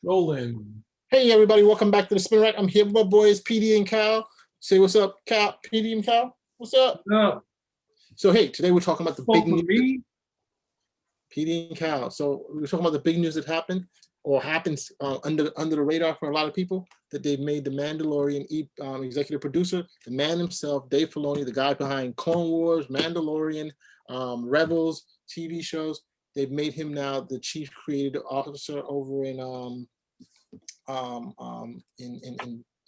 Rolling. Hey everybody, welcome back to the Spin Rack. I'm here with my boys PD and Cal. Say what's up, Cal, PD and Cal. What's up? Up. So hey, today we're talking about the big news. Me. PD and Cal. So we're talking about the big news that happened or happens under the radar for a lot of people, that they've made the Mandalorian executive producer, the man himself, Dave Filoni, the guy behind Clone Wars, Mandalorian, Rebels, TV shows. They've made him now the chief creative officer over in the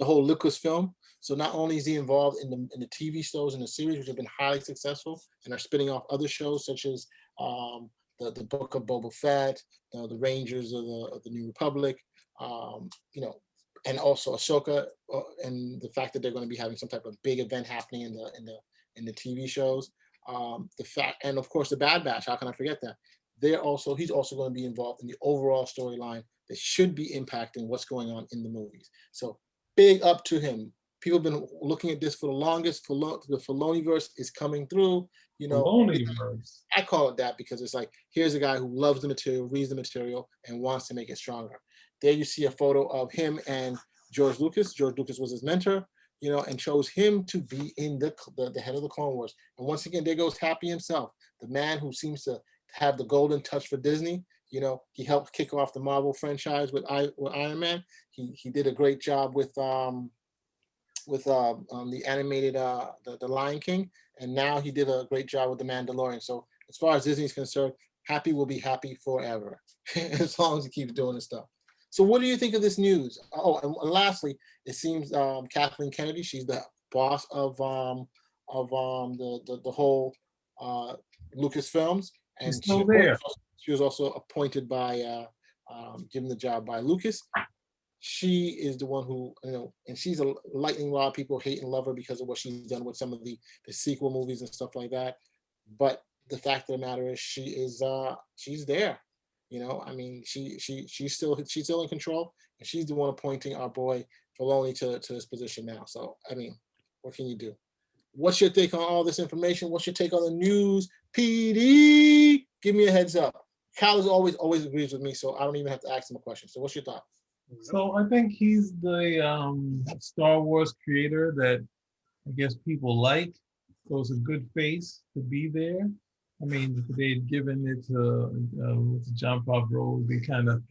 whole Lucasfilm. So not only is he involved in the TV shows and the series, which have been highly successful and are spinning off other shows such as the Book of Boba Fett, the Rangers of the New Republic, and also Ahsoka, and the fact that they're going to be having some type of big event happening in the TV shows. The fact, and of course, the Bad Batch. How can I forget that? He's also going to be involved in the overall storyline that should be impacting what's going on in the movies. So big up to him. People have been looking at this for the longest. The Filoniverse is coming through. Filoniverse. I call it that because it's like, here's a guy who loves the material, reads the material, and wants to make it stronger. There you see a photo of him and George Lucas. George Lucas was his mentor, and chose him to be in the head of the Clone Wars. And once again, there goes Happy himself, the man who seems to have the golden touch for Disney. He helped kick off the Marvel franchise with Iron Man. He did a great job with the animated the Lion King, and now he did a great job with the Mandalorian. So as far as Disney's concerned, Happy will be happy forever as long as he keeps doing his stuff. So what do you think of this news? Oh, and lastly, it seems Kathleen Kennedy, she's the boss of the whole Lucasfilms, and she was also appointed by given the job by Lucas. She is the one who, and she's a lightning rod. People hate and love her because of what she's done with some of the sequel movies and stuff like that. But the fact of the matter is, she's there. She's still in control, and she's the one appointing our boy Filoni to his position now. So what can you do? What's your take on all this information? What's your take on the news? PD, give me a heads up. Cal always agrees with me, so I don't even have to ask him a question. So what's your thought? So I think he's the Star Wars creator that I guess people like. So it's a good face to be there. If they'd given it to John Favreau, it'd be kind of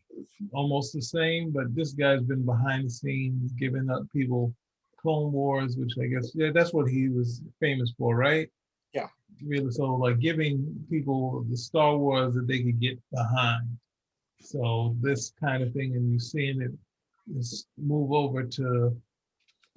almost the same. But this guy's been behind the scenes, giving up people Clone Wars, which I guess that's what he was famous for, right? Yeah. Really, so like giving people the Star Wars that they could get behind. So this kind of thing, and you're seeing it is move over to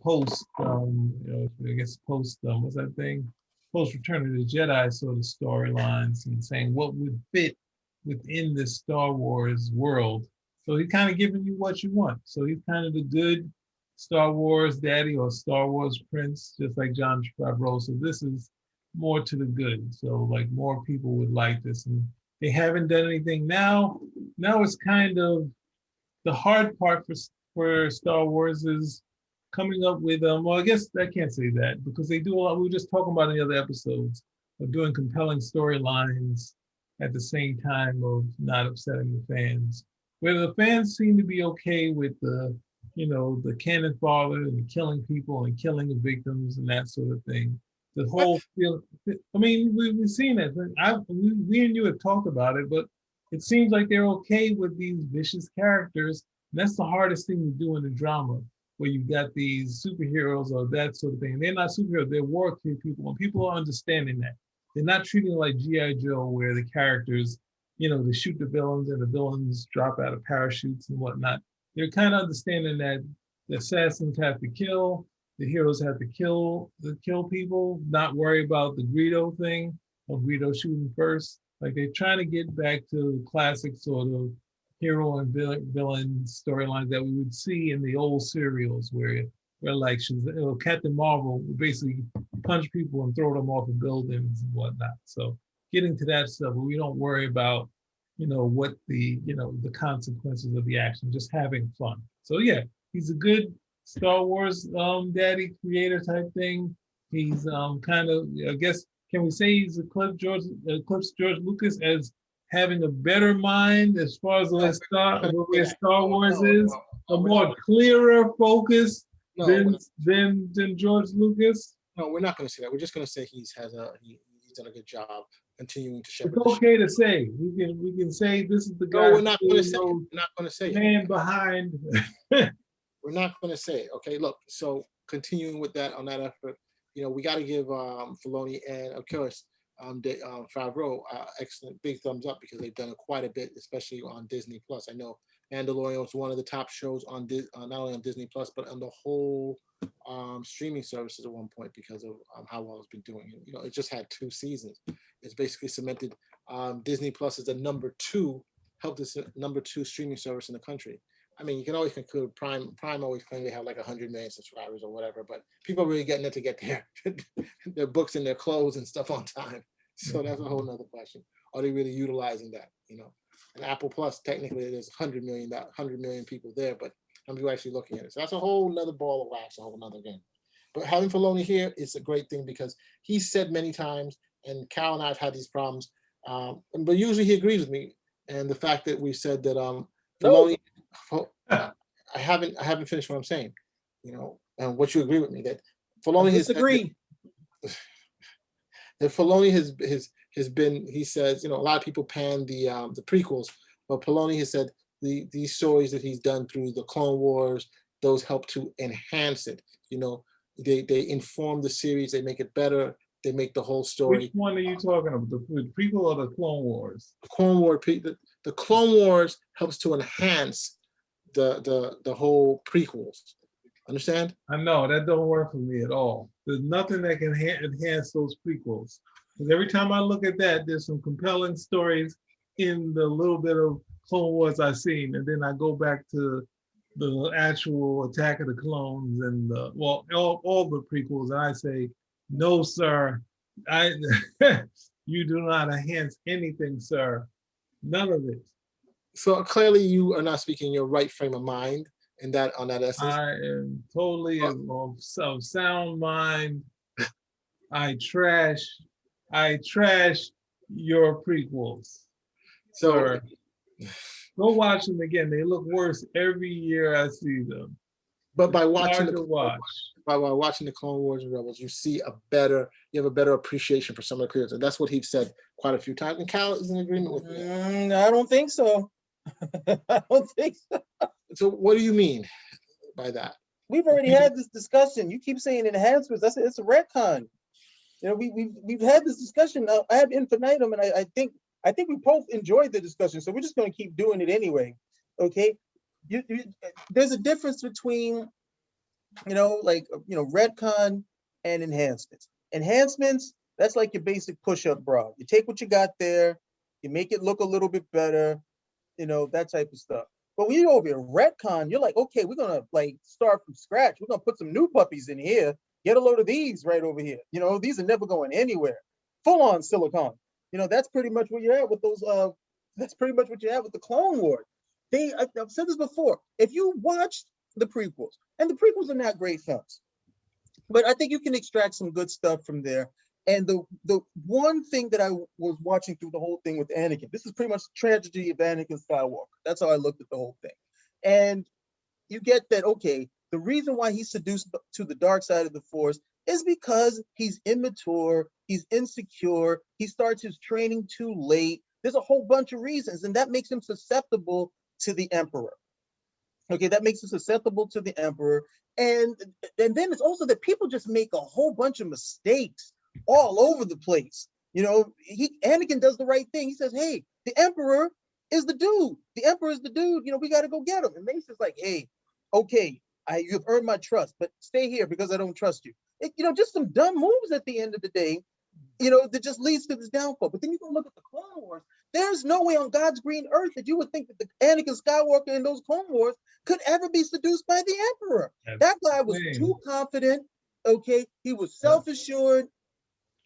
post, I guess post, what's that thing? Post Return of the Jedi sort of storylines, and saying what would fit within this Star Wars world. So he's kind of giving you what you want. So he's kind of the good Star Wars daddy or Star Wars prince, just like John Favreau. So this is more to the good. So like more people would like this, and they haven't done anything now. Now it's kind of the hard part for Star Wars is coming up with well, I guess I can't say that because they do a lot. We were just talking about in the other episodes of doing compelling storylines at the same time of not upsetting the fans. Where the fans seem to be okay with the cannon fodder and the killing people and killing the victims and that sort of thing. The whole feel. We've seen it. We and you have talked about it, but it seems like they're okay with these vicious characters. And that's the hardest thing to do in the drama, where you've got these superheroes or that sort of thing. They're not superheroes, they're war people, and people are understanding that. They're not treating it like G.I. Joe, where the characters, they shoot the villains and the villains drop out of parachutes and whatnot. They're kind of understanding that the assassins have to kill, the heroes have to kill people, not worry about the Greedo thing, or Greedo shooting first. Like they're trying to get back to classic sort of hero and villain storylines that we would see in the old serials where like Captain Marvel would basically punch people and throw them off of buildings and whatnot. So getting to that stuff where we don't worry about, what the consequences of the action, just having fun. So yeah, he's a good Star Wars daddy creator type thing. He's kind of, I guess, can we say he's eclipsed George Lucas as having a better mind as far as No, we're not gonna say where that. Star No, Wars no, is, a we're not. more clearer focus No, than George Lucas? no, we're not going to say that. We're just going to say he's done a good job continuing to It's shepherd the show. okay to say. We can say this is the No, guy we're who not going to really say it. knows We're not going to say it. man behind. We're not going to say it. Okay, look. So continuing with that on that effort, we got to give Filoni and of course Favreau excellent big thumbs up because they've done quite a bit, especially on Disney Plus. I know Mandalorian was one of the top shows on not only on Disney Plus but on the whole streaming services at one point because of how well it's been doing. It just had 2 seasons. It's basically cemented Disney Plus as the number 2, helped us number 2 streaming service in the country. I mean, you can always conclude Prime always claim they have like 100 million subscribers or whatever, but people are really getting it to get their books and their clothes and stuff on time. So that's a whole nother question. Are they really utilizing that? And Apple Plus, technically there's 100 million people there, but how many people actually looking at it? So that's a whole nother ball of wax, a whole nother game. But having Filoni here is a great thing because he said many times, and Cal and I have had these problems, but usually he agrees with me. And the fact that we said that Filoni, I haven't finished what I'm saying, and what you agree with me that Filoni has disagree. That Filoni has been, he says, a lot of people pan the prequels, but Filoni has said these stories that he's done through the Clone Wars, those help to enhance it. They inform the series, they make it better, they make the whole story. Which one are you talking about? The prequel or the Clone Wars? The Clone Wars helps to enhance the whole prequels. Understand? I know that don't work for me at all. There's nothing that can enhance those prequels. Because every time I look at that, there's some compelling stories in the little bit of Clone Wars I've seen, and then I go back to the actual Attack of the Clones and all the prequels, and I say, no, sir, I you do not enhance anything, sir. None of it. So clearly, you are not speaking your right frame of mind on that essence. I am totally of sound mind. I trash your prequels. So sir. Go watch them again. They look worse every year I see them. But by watching by watching the Clone Wars and Rebels, you have a better appreciation for some of the creators, and that's what he's said quite a few times. And Cal is in agreement with me. I don't think so. I don't think so. So what do you mean by that? We've already had this discussion. You keep saying enhancements. It's a retcon. We've had this discussion ad infinitum, and I think we both enjoyed the discussion. So we're just going to keep doing it anyway. Okay. There's a difference between, retcon and enhancements. Enhancements, that's like your basic push-up bra. You take what you got there, you make it look a little bit better, that type of stuff. But when you go over here, retcon, you're like, okay, we're gonna start from scratch. We're gonna put some new puppies in here. Get a load of these right over here. These are never going anywhere. Full on silicon. That's pretty much what you're at with those. That's pretty much what you have with the Clone Wars. I've said this before. If you watched the prequels, and the prequels are not great films, but I think you can extract some good stuff from there. And the one thing that I was watching through the whole thing with Anakin, this is pretty much the tragedy of Anakin Skywalker. That's how I looked at the whole thing. And you get that, okay, the reason why he's seduced to the dark side of the Force is because he's immature, he's insecure, he starts his training too late. There's a whole bunch of reasons, and that makes him susceptible to the Emperor. Okay, that makes him susceptible to the Emperor. And then it's also that people just make a whole bunch of mistakes all over the place. Anakin does the right thing. He says, hey, the Emperor is the dude. The Emperor is the dude. We got to go get him. And Mace is like, hey, okay, you've earned my trust, but stay here because I don't trust you. Just some dumb moves at the end of the day, that just leads to this downfall. But then you go look at the Clone Wars. There's no way on God's green earth that you would think that the Anakin Skywalker in those Clone Wars could ever be seduced by the Emperor. That guy was too confident. Okay, he was self-assured.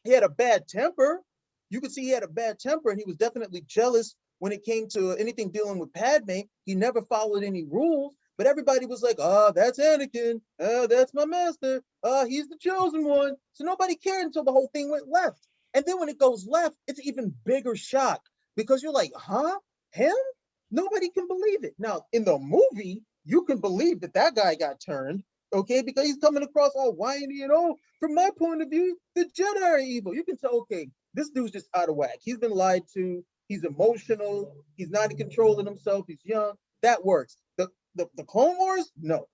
He had a bad temper. You could see he had a bad temper, and he was definitely jealous when it came to anything dealing with Padme. He never followed any rules, but everybody was like, oh, that's Anakin. Oh, that's my master. Oh, he's the chosen one. So nobody cared until the whole thing went left. And then when it goes left, it's an even bigger shock because you're like, huh? Him? Nobody can believe it. Now, in the movie, you can believe that that guy got turned, okay, because he's coming across all whiny and oh, from my point of view, the Jedi are evil. You can tell, okay, this dude's just out of whack. He's been lied to. He's emotional. He's not in control of himself. He's young. That works. The Clone Wars, no.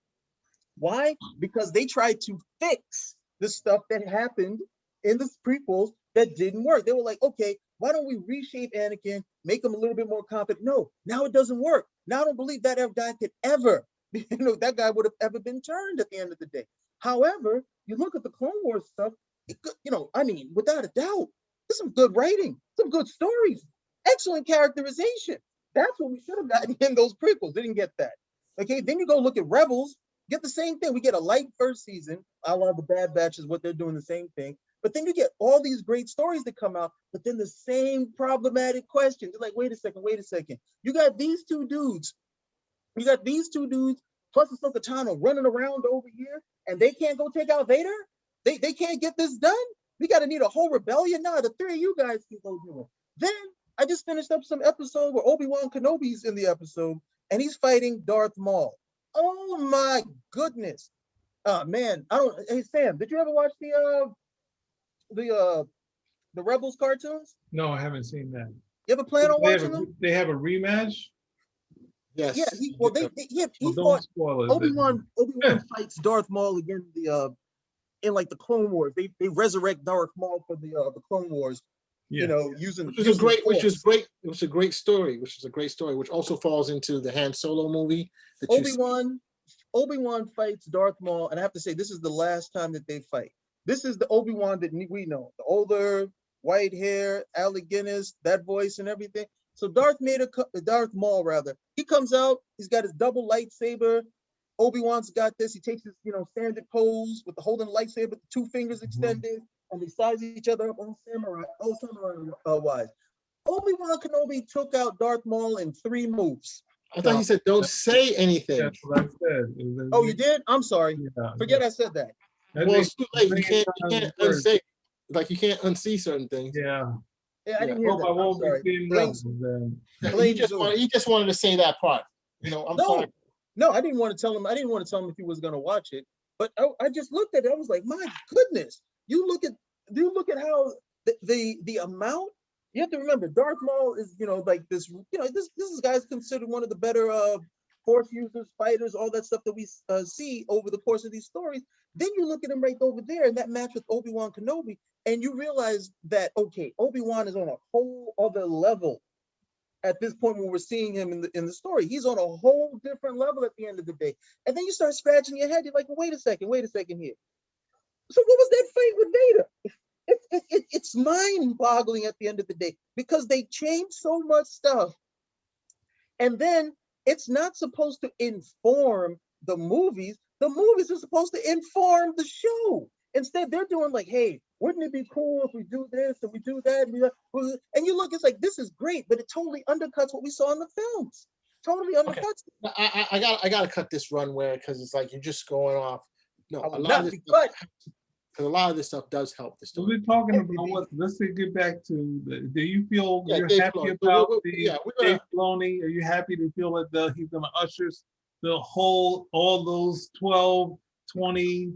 Why? Because they tried to fix the stuff that happened in the prequels that didn't work. They were like, okay, why don't we reshape Anakin, make him a little bit more competent? No, now it doesn't work. Now I don't believe that guy could ever, that guy would have ever been turned at the end of the day. However, you look at the Clone Wars stuff, I mean, without a doubt, there's some good writing, some good stories, excellent characterization. That's what we should have gotten in those prequels. Didn't get that. Okay, then you go look at Rebels, get the same thing. We get a light first season. A lot of the Bad Batch is what they're doing, the same thing. But then you get all these great stories that come out, but then the same problematic questions. You're like, wait a second. You got these two dudes. Plus Ahsoka Tano running around over here, and they can't go take out Vader? They can't get this done? We got to need a whole rebellion? No, the three of you guys can go do it. Then I just finished up some episode where Obi-Wan Kenobi's in the episode, and he's fighting Darth Maul. Oh my goodness. Man, hey Sam, did you ever watch the Rebels cartoons? No, I haven't seen that. You ever plan on watching them? They have a rematch? Yes. Yeah, he Well, don't fought spoil it. Obi-Wan fights Darth Maul again in like the Clone Wars. They resurrect Darth Maul for the Clone Wars. Yeah. Using Which is great. It was a great story, which also falls into the Han Solo movie. Obi-Wan fights Darth Maul, and I have to say, this is the last time that they fight. This is the Obi-Wan that we know, the older, white hair, Alec Guinness, that voice and everything. So Darth Maul, he comes out, he's got his double lightsaber. Obi-Wan's got this. He takes his, standard pose with the holding lightsaber, with the two fingers extended, and they size each other up all samurai wise. Obi-Wan Kenobi took out Darth Maul in 3 moves. I thought you said don't say anything. That's what I said. Oh, you did? I'm sorry. Yeah. Forget I said that. Well, it's too late. You can't unsay. Like you can't unsee certain things. Yeah. Yeah, I didn't hear that. I won't I'm sorry. be seeing Rebels then. He just wanted to say that part. I'm sorry. No, I didn't want to tell him. I didn't want to tell him if he was going to watch it. But I just looked at it. I was like, my goodness. You look at how the amount. You have to remember, Darth Maul is like this. This guy's considered one of the better force users, fighters, all that stuff that we see over the course of these stories. Then you look at him right over there in that match with Obi-Wan Kenobi, and you realize that, okay, Obi-Wan is on a whole other level at this point when we're seeing him in the story. He's on a whole different level at the end of the day. And then you start scratching your head. You're like, well, wait a second here. So what was that fight with Vader? It's mind-boggling at the end of the day because they changed so much stuff. And then it's not supposed to inform the movies. The movies are supposed to inform the show. Instead, they're doing like, hey, wouldn't it be cool if we do this and we do that? And you look, it's like, this is great, but it totally undercuts what we saw in the films. Totally undercuts. Okay. I gotta cut this runway because it's like you're just going off. No, a lot of this stuff does help the story. We're talking about let's get back to do you feel you're happy about Dave Filoni? Are you happy to feel that he's going to usher all those 12, 20,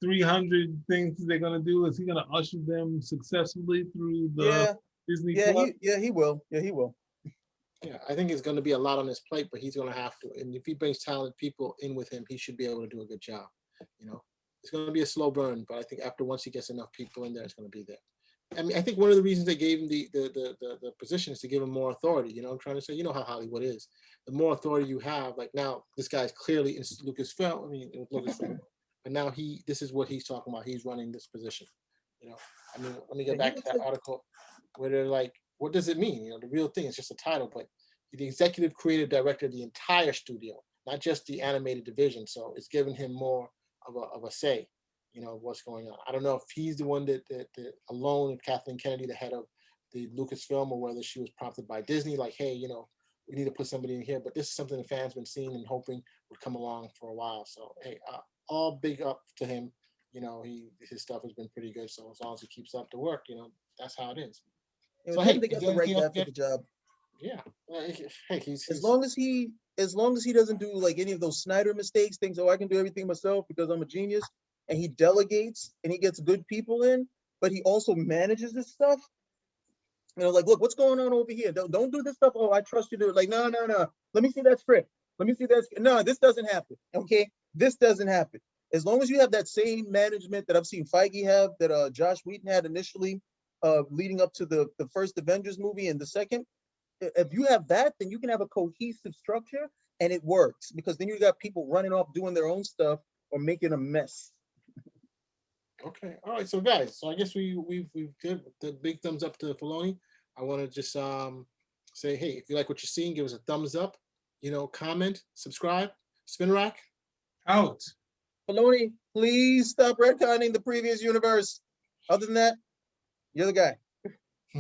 300 things they're going to do? Is he going to usher them successfully through the Disney Plus? He will. Yeah, he will. Yeah, I think it's going to be a lot on his plate, but he's going to have to. And if he brings talented people in with him, he should be able to do a good job. It's going to be a slow burn, but I think once he gets enough people in there, it's going to be there. I mean, I think one of the reasons they gave him the position is to give him more authority. I'm trying to say, how Hollywood is. The more authority you have, like now, this guy's clearly in Lucasfilm. Lucasfilm, but now this is what he's talking about. He's running this position. Let me get back to that article where they're like, what does it mean? The real thing is just a title, but the executive creative director of the entire studio, not just the animated division. So it's giving him more of a say, what's going on. I don't know if he's the one that alone with Kathleen Kennedy, the head of the Lucasfilm, or whether she was prompted by Disney, like, hey, we need to put somebody in here. But this is something the fans been seeing and hoping would come along for a while. So hey, all big up to him. His stuff has been pretty good. So as long as he keeps up the work, that's how it is. So hey, they got the right guy for the job. Yeah. Hey, As long as he doesn't do like any of those Snyder mistakes, thinks, oh, I can do everything myself because I'm a genius, and he delegates and he gets good people in, but he also manages this stuff. Like, look, what's going on over here? Don't do this stuff. Oh, I trust you to like, no, no, no. Let me see that script. Let me see that. No, this doesn't happen. Okay, this doesn't happen. As long as you have that same management that I've seen Feige have, that Josh Whedon had initially, leading up to the first Avengers movie and the second, if you have that, then you can have a cohesive structure and it works, because then you got people running off doing their own stuff or making a mess. Okay. All right. So guys, so I guess we've given the big thumbs up to Filoni. I want to just say, hey, if you like what you're seeing, give us a thumbs up, comment, subscribe. Spin Rack. Out. Filoni, please stop retconning the previous universe. Other than that, you're the guy.